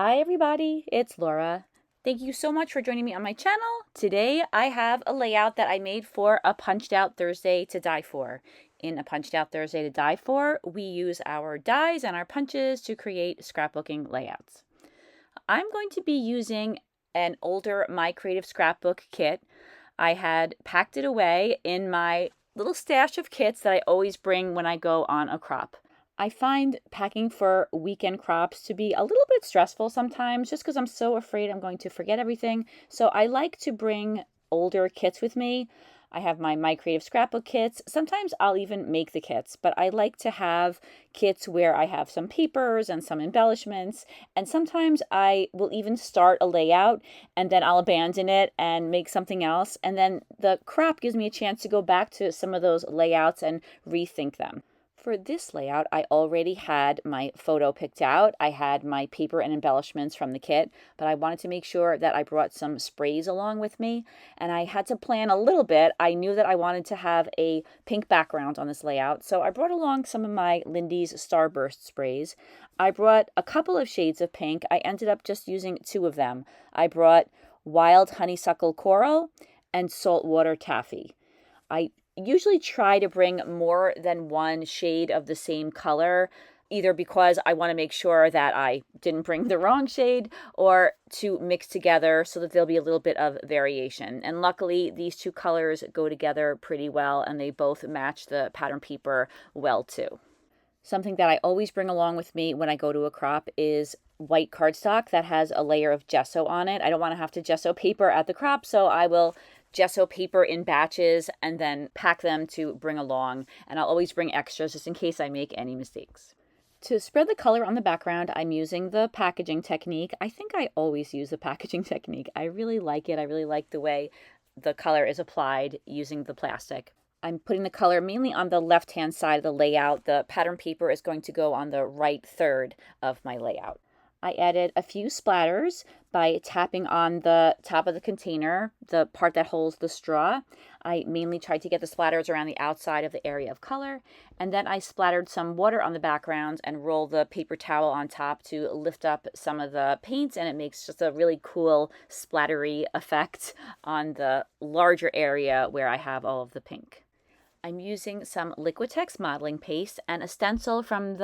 Hi everybody, it's Laura. Thank you so much for joining me on my channel. Today I have a layout that I made for a Punched Out Thursday to Die For. In a Punched Out Thursday to Die For, we use our dies and our punches to create scrapbooking layouts. I'm going to be using an older My Creative Scrapbook kit. I had packed it away in my little stash of kits that I always bring when I go on a crop. I find packing for weekend crops to be a little bit stressful sometimes just because I'm so afraid I'm going to forget everything. So I like to bring older kits with me. I have my Creative Scrapbook kits. Sometimes I'll even make the kits, but I like to have kits where I have some papers and some embellishments. And sometimes I will even start a layout and then I'll abandon it and make something else. And then the crop gives me a chance to go back to some of those layouts and rethink them. For this layout, I already had my photo picked out. I had my paper and embellishments from the kit, but I wanted to make sure that I brought some sprays along with me, and I had to plan a little bit. I knew that I wanted to have a pink background on this layout, so I brought along some of my Lindy's Starburst sprays. I brought a couple of shades of pink. I ended up just using two of them. I brought wild honeysuckle coral and saltwater taffy. I usually try to bring more than one shade of the same color, either because I want to make sure that I didn't bring the wrong shade or to mix together so that there'll be a little bit of variation. And luckily, these two colors go together pretty well and they both match the pattern paper well too. Something that I always bring along with me when I go to a crop is white cardstock that has a layer of gesso on it. I don't want to have to gesso paper at the crop, so I will gesso paper in batches and then pack them to bring along. And I'll always bring extras just in case I make any mistakes. To spread the color on the background, I'm using the packaging technique. I think I always use the packaging technique. I really like it. I really like the way the color is applied using the plastic. I'm putting the color mainly on the left-hand side of the layout. The pattern paper is going to go on the right third of my layout. I added a few splatters by tapping on the top of the container, the part that holds the straw. I mainly tried to get the splatters around the outside of the area of color, and then I splattered some water on the background and rolled the paper towel on top to lift up some of the paint, and it makes just a really cool splattery effect on the larger area where I have all of the pink. I'm using some Liquitex modeling paste and a stencil from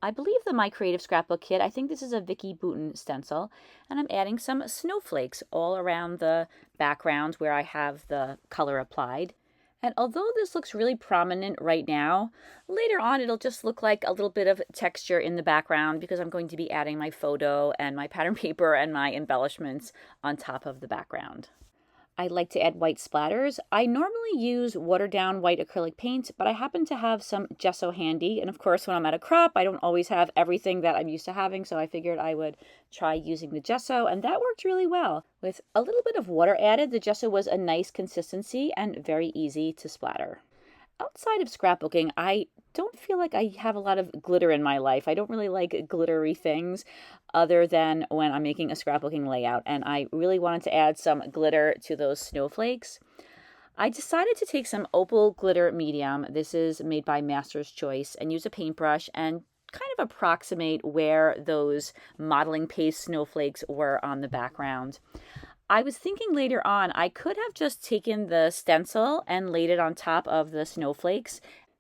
I believe the My Creative Scrapbook kit. I think this is a Vicki Boutin stencil. And I'm adding some snowflakes all around the background where I have the color applied. And although this looks really prominent right now, later on it'll just look like a little bit of texture in the background because I'm going to be adding my photo and my pattern paper and my embellishments on top of the background. I like to add white splatters. I normally use watered down white acrylic paint, but I happen to have some gesso handy. And of course, when I'm at a crop, I don't always have everything that I'm used to having, so I figured I would try using the gesso, and that worked really well. With a little bit of water added, the gesso was a nice consistency and very easy to splatter. Outside of scrapbooking, I don't feel like I have a lot of glitter in my life. I don't really like glittery things other than when I'm making a scrapbooking layout, and I really wanted to add some glitter to those snowflakes. I decided to take some opal glitter medium. This is made by Master's Choice, and use a paintbrush and kind of approximate where those modeling paste snowflakes were on the background. I was thinking later on I could have just taken the stencil and laid it on top of the snowflakes.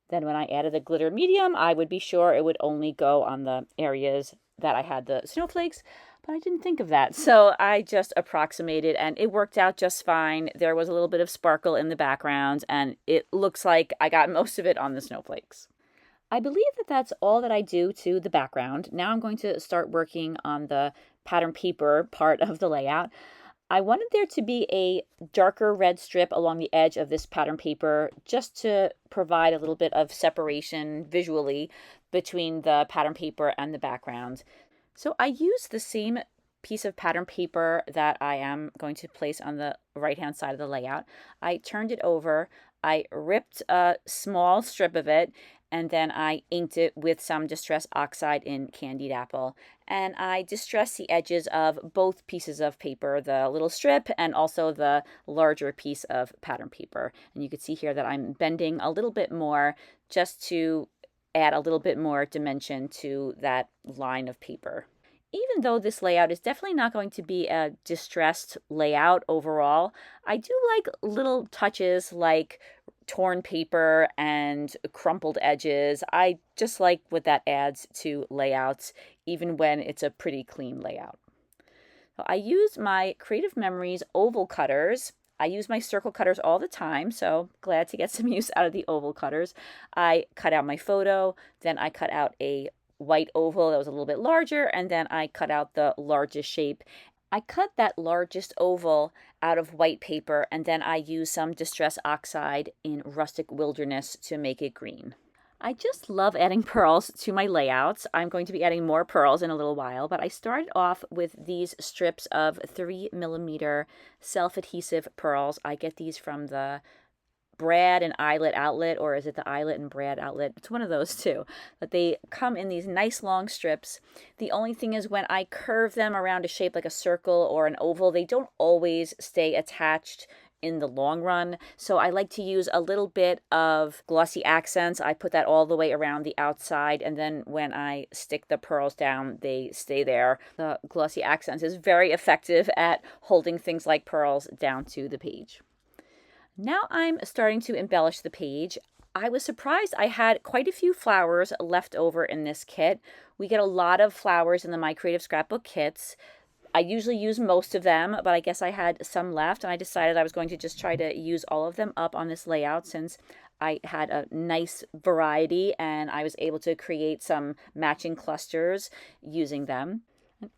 Then when I added the glitter medium, I would be sure it would only go on the areas that I had the snowflakes, but I didn't think of that. So I just approximated and it worked out just fine. There was a little bit of sparkle in the background and it looks like I got most of it on the snowflakes. I believe that that's all that I do to the background. Now I'm going to start working on the pattern paper part of the layout. I wanted there to be a darker red strip along the edge of this pattern paper just to provide a little bit of separation visually between the pattern paper and the background. So I used the same piece of pattern paper that I am going to place on the right-hand side of the layout. I turned it over, I ripped a small strip of it, and then I inked it with some Distress Oxide in Candied Apple. And I distressed the edges of both pieces of paper, the little strip and also the larger piece of pattern paper. And you can see here that I'm bending a little bit more just to add a little bit more dimension to that line of paper. even though this layout is definitely not going to be a distressed layout overall, I do like little touches like torn paper and crumpled edges. I just like what that adds to layouts, even when it's a pretty clean layout. So I use my Creative Memories oval cutters. I use my circle cutters all the time, so glad to get some use out of the oval cutters. I cut out my photo, then I cut out a white oval that was a little bit larger, and then I cut out the largest shape. I cut that largest oval out of white paper, and then I use some Distress Oxide in Rustic Wilderness to make it green. I just love adding pearls to my layouts. I'm going to be adding more pearls in a little while, but I started off with these strips of 3mm self-adhesive pearls. I get these from the Brad and Eyelet Outlet, or is it the Eyelet and Brad Outlet? It's one of those two. But they come in these nice long strips. The only thing is when I curve them around a shape like a circle or an oval, they don't always stay attached in the long run. So I like to use a little bit of glossy accents. I put that all the way around the outside, and then when I stick the pearls down, they stay there. The glossy accents is very effective at holding things like pearls down to the page. Now I'm starting to embellish the page. I was surprised I had quite a few flowers left over in this kit. We get a lot of flowers in the My Creative Scrapbook kits. I usually use most of them, but I guess I had some left, and I decided I was going to just try to use all of them up on this layout since I had a nice variety and I was able to create some matching clusters using them.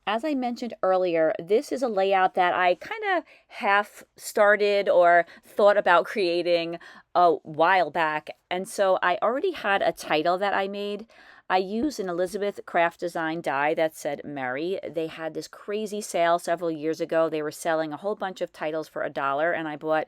As I mentioned earlier, this is a layout that I kind of half started or thought about creating a while back, and so I already had a title that I made. I used an Elizabeth Craft Design die that said Merry. They had this crazy sale several years ago. They were selling a whole bunch of titles for $1, and I bought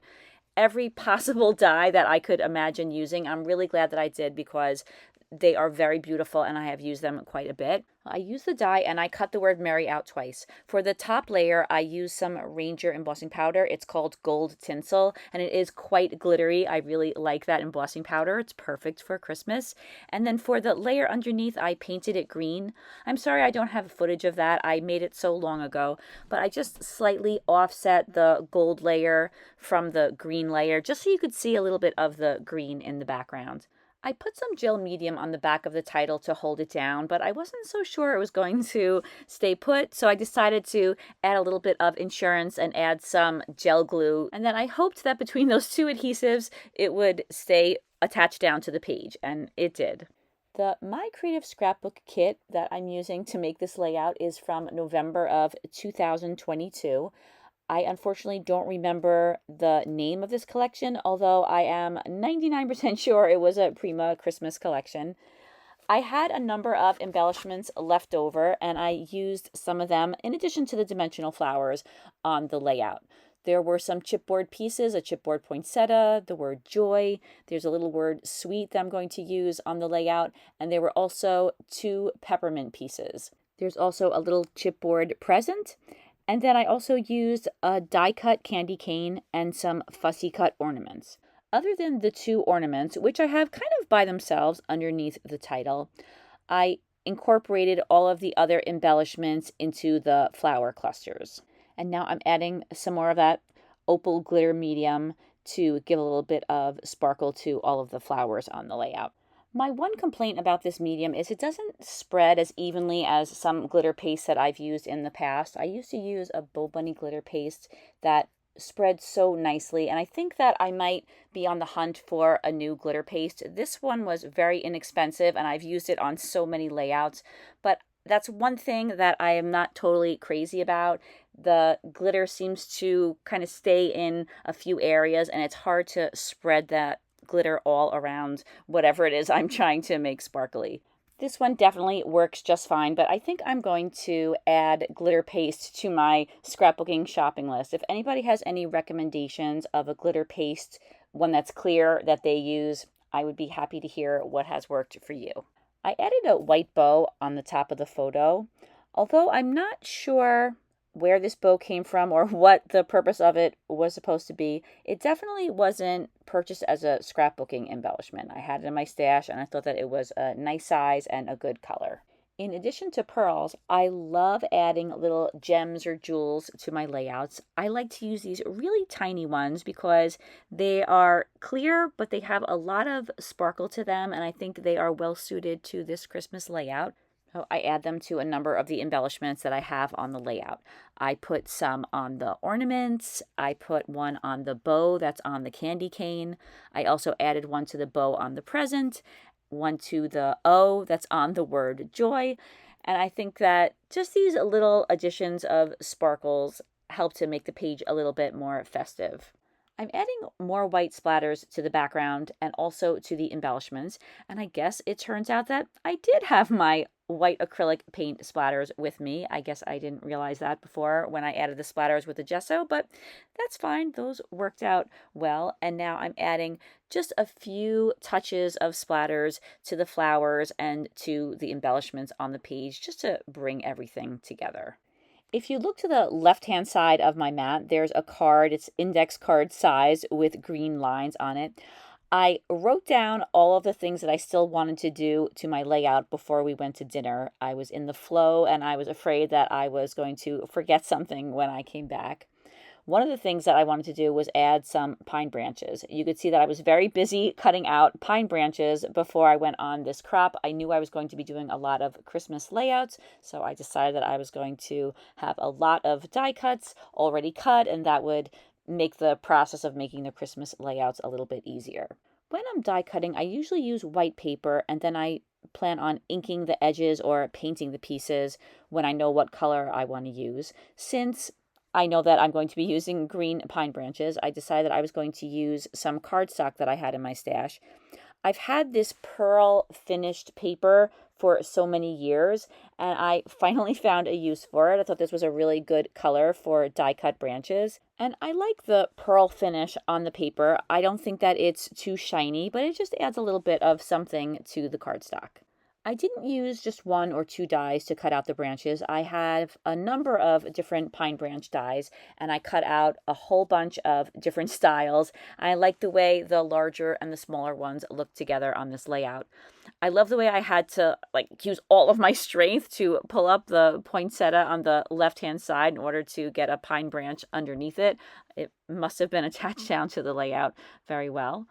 every possible die that I could imagine using. I'm really glad that I did because they are very beautiful and I have used them quite a bit. I used the die and I cut the word Merry out twice. For the top layer, I used some Ranger embossing powder. It's called Gold Tinsel and it is quite glittery. I really like that embossing powder. It's perfect for Christmas. And then for the layer underneath, I painted it green. I'm sorry I don't have footage of that. I made it so long ago, but I just slightly offset the gold layer from the green layer just so you could see a little bit of the green in the background. I put some gel medium on the back of the title to hold it down, but I wasn't so sure it was going to stay put, so I decided to add a little bit of insurance and add some gel glue. And then I hoped that between those two adhesives, it would stay attached down to the page, and it did. The My Creative Scrapbook kit that I'm using to make this layout is from November of 2022. I unfortunately don't remember the name of this collection, although I am 99% sure it was a Prima Christmas collection. I had a number of embellishments left over, and I used some of them in addition to the dimensional flowers on the layout. There were some chipboard pieces, a chipboard poinsettia, the word joy. There's a little word sweet that I'm going to use on the layout, and there were also 2 peppermint pieces. There's also a little chipboard present. And then I also used a die-cut candy cane and some fussy cut ornaments. Other than the 2 ornaments, which I have kind of by themselves underneath the title, I incorporated all of the other embellishments into the flower clusters. And now I'm adding some more of that opal glitter medium to give a little bit of sparkle to all of the flowers on the layout. My one complaint about this medium is it doesn't spread as evenly as some glitter paste that I've used in the past. I used to use a Bo Bunny glitter paste that spread so nicely, and I think that I might be on the hunt for a new glitter paste. This one was very inexpensive and I've used it on so many layouts, but that's one thing that I am not totally crazy about. The glitter seems to kind of stay in a few areas and it's hard to spread that glitter all around whatever it is I'm trying to make sparkly. This one definitely works just fine, but I think I'm going to add glitter paste to my scrapbooking shopping list. If anybody has any recommendations of a glitter paste, one that's clear that they use, I would be happy to hear what has worked for you. I added a white bow on the top of the photo, although I'm not sure where this bow came from or what the purpose of it was supposed to be. It definitely wasn't purchased as a scrapbooking embellishment. I had it in my stash and I thought that it was a nice size and a good color. In addition to pearls, I love adding little gems or jewels to my layouts. I like to use these really tiny ones because they are clear, but they have a lot of sparkle to them, and I think they are well suited to this Christmas layout. So I add them to a number of the embellishments that I have on the layout. I put some on the ornaments. I put one on the bow that's on the candy cane. I also added one to the bow on the present, one to the O that's on the word joy. And I think that just these little additions of sparkles help to make the page a little bit more festive. I'm adding more white splatters to the background and also to the embellishments. And I guess it turns out that I did have my white acrylic paint splatters with me. I guess I didn't realize that before when I added the splatters with the gesso, but that's fine. Those worked out well. And now I'm adding just a few touches of splatters to the flowers and to the embellishments on the page just to bring everything together. If you look to the left-hand side of my mat, there's a card. It's index card size with green lines on it. I wrote down all of the things that I still wanted to do to my layout before we went to dinner. I was in the flow and I was afraid that I was going to forget something when I came back. One of the things that I wanted to do was add some pine branches. You could see that I was very busy cutting out pine branches before I went on this crop. I knew I was going to be doing a lot of Christmas layouts, so I decided that I was going to have a lot of die cuts already cut, and that would make the process of making the Christmas layouts a little bit easier. When I'm die cutting, I usually use white paper, and then I plan on inking the edges or painting the pieces when I know what color I want to use. Since I know that I'm going to be using green pine branches, I decided I was going to use some cardstock that I had in my stash. I've had this pearl finished paper for so many years, and I finally found a use for it. I thought this was a really good color for die cut branches, and I like the pearl finish on the paper. I don't think that it's too shiny, but it just adds a little bit of something to the cardstock. I didn't use just one or two dies to cut out the branches. I have a number of different pine branch dies, and I cut out a whole bunch of different styles. I like the way the larger and the smaller ones look together on this layout. I love the way I had to use all of my strength to pull up the poinsettia on the left-hand side in order to get a pine branch underneath it. It must have been attached down to the layout very well.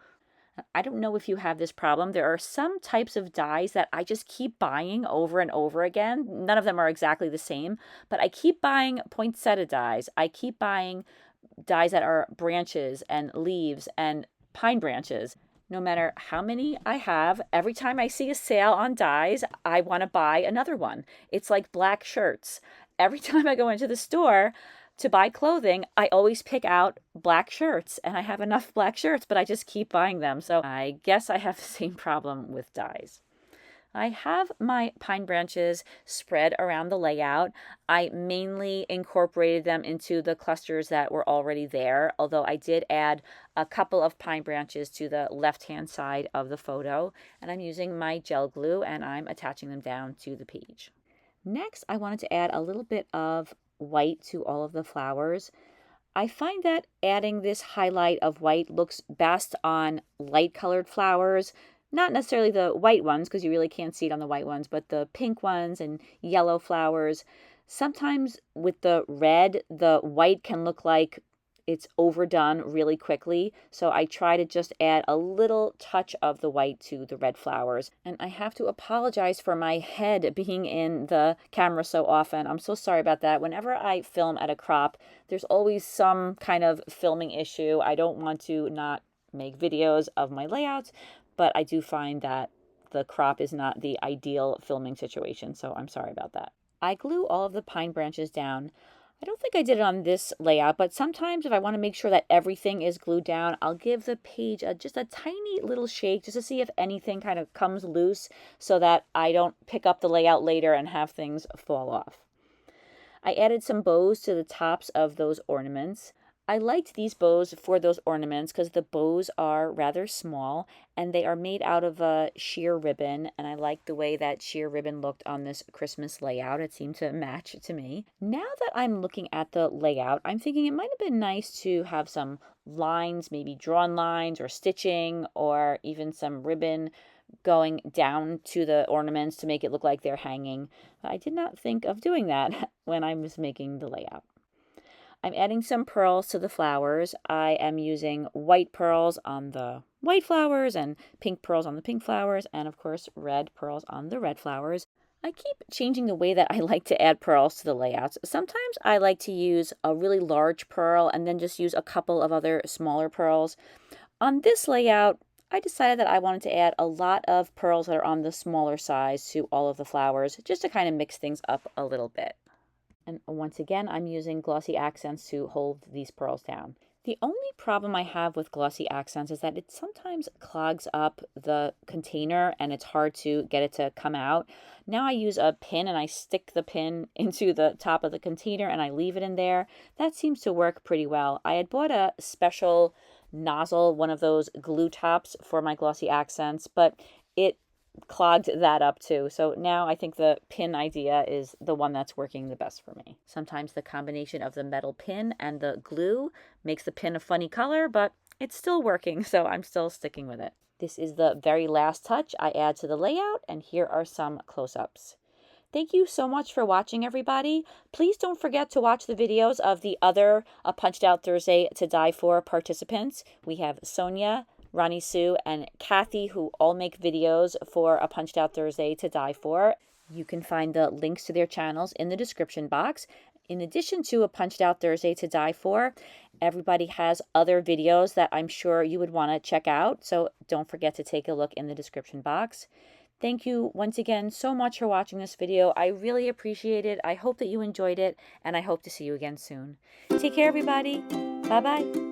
I don't know if you have this problem. There are some types of dies that I just keep buying over and over again. None of them are exactly the same, but I keep buying poinsettia dies. I keep buying dies that are branches and leaves and pine branches. No matter how many I have, every time I see a sale on dies, I want to buy another one. It's like black shirts. Every time I go into the store to buy clothing, I always pick out black shirts, and I have enough black shirts, but I just keep buying them. So I guess I have the same problem with dies. I have my pine branches spread around the layout. I mainly incorporated them into the clusters that were already there, although I did add a couple of pine branches to the left-hand side of the photo, and I'm using my gel glue and I'm attaching them down to the page. Next, I wanted to add a little bit of white to all of the flowers. I find that adding this highlight of white looks best on light colored flowers, not necessarily the white ones because you really can't see it on the white ones, but the pink ones and yellow flowers. Sometimes with the red, the white can look like it's overdone really quickly, so I try to just add a little touch of the white to the red flowers. And I have to apologize for my head being in the camera so often. I'm so sorry about that. Whenever I film at a crop, there's always some kind of filming issue. I don't want to not make videos of my layouts, but I do find that the crop is not the ideal filming situation, so I'm sorry about that. I glue all of the pine branches down. I don't think I did it on this layout, but sometimes if I want to make sure that everything is glued down, I'll give the page just a tiny little shake just to see if anything kind of comes loose so that I don't pick up the layout later and have things fall off. I added some bows to the tops of those ornaments. I liked these bows for those ornaments because the bows are rather small and they are made out of a sheer ribbon, and I liked the way that sheer ribbon looked on this Christmas layout. It seemed to match to me. Now that I'm looking at the layout, I'm thinking it might have been nice to have some lines, maybe drawn lines or stitching or even some ribbon going down to the ornaments to make it look like they're hanging. I did not think of doing that when I was making the layout. I'm adding some pearls to the flowers. I am using white pearls on the white flowers and pink pearls on the pink flowers, and of course red pearls on the red flowers. I keep changing the way that I like to add pearls to the layouts. Sometimes I like to use a really large pearl and then just use a couple of other smaller pearls. On this layout, I decided that I wanted to add a lot of pearls that are on the smaller size to all of the flowers, just to kind of mix things up a little bit. And once again, I'm using glossy accents to hold these pearls down. The only problem I have with glossy accents is that it sometimes clogs up the container and it's hard to get it to come out. Now I use a pin and I stick the pin into the top of the container and I leave it in there. That seems to work pretty well. I had bought a special nozzle, one of those glue tops for my glossy accents, but it clogged that up too. So now I think the pin idea is the one that's working the best for me. Sometimes the combination of the metal pin and the glue makes the pin a funny color, but it's still working, so I'm still sticking with it. This is the very last touch I add to the layout, and here are some close-ups. Thank you so much for watching, everybody. Please don't forget to watch the videos of the other Punched Out Thursday to Die For participants. We have Sonia, Ronnie Sue, and Kathy, who all make videos for A Punched Out Thursday to Die For. You can find the links to their channels in the description box. In addition to A Punched Out Thursday to Die For, everybody has other videos that I'm sure you would want to check out, so don't forget to take a look in the description box. Thank you once again so much for watching this video. I really appreciate it. I hope that you enjoyed it, and I hope to see you again soon. Take care, everybody. Bye-bye.